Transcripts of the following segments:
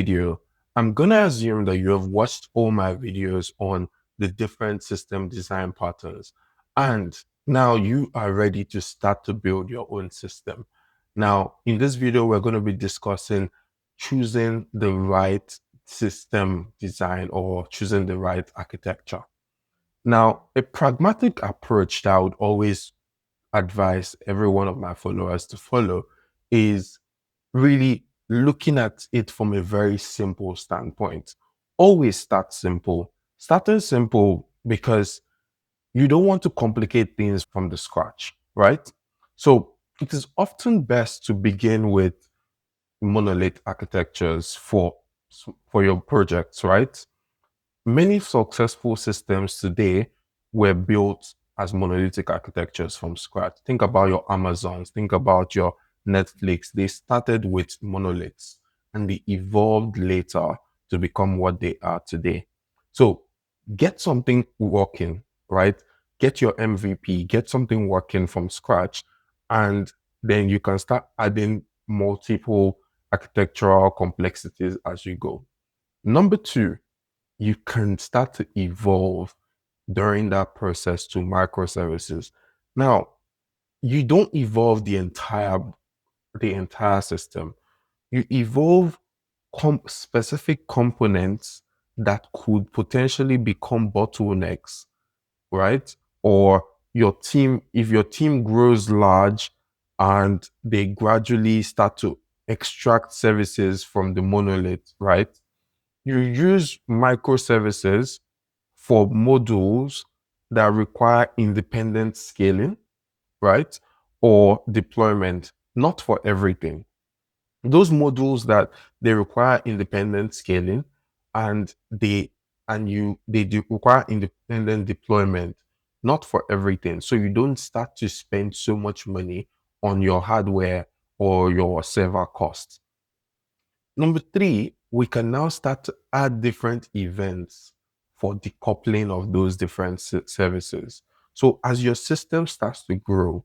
Video, I'm gonna assume that you have watched all my videos on the different system design patterns, and now you are ready to start to build your own system. Now, in this video, we're going to be discussing choosing the right system design or choosing the right architecture. Now, a pragmatic approach that I would always advise every one of my followers to follow is really looking at it from a very simple standpoint. Always start simple. Starting simple because you don't want to complicate things from the scratch, right? So it is often best to begin with monolith architectures for your projects, right? Many successful systems today were built as monolithic architectures from scratch. Think about your Amazons, think about your Netflix. They started with monoliths and they evolved later to become what they are today. So get something working, right? Get your MVP, get something working from scratch, and then you can start adding multiple architectural complexities as you go. Number two, you can start to evolve during that process to microservices. Now, you don't evolve the entire system. You evolve specific components that could potentially become bottlenecks, right? Or if your team grows large and they gradually start to extract services from the monolith, right? You use microservices for modules that require independent scaling, right? Or deployment, not for everything. Those modules that they require independent scaling and they require independent deployment, not for everything. So you don't start to spend so much money on your hardware or your server costs. Number three, we can now start to add different events for decoupling of those different services. So as your system starts to grow,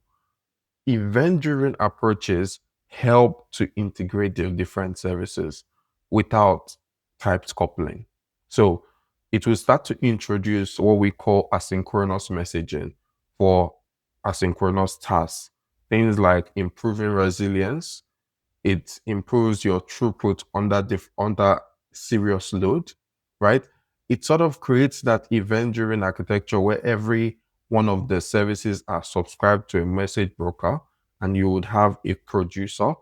event-driven approaches help to integrate the different services without typed coupling. So it will start to introduce what we call asynchronous messaging for asynchronous tasks. Things like improving resilience, it improves your throughput under serious load, right? It sort of creates that event-driven architecture where every one of the services are subscribed to a message broker, and you would have a producer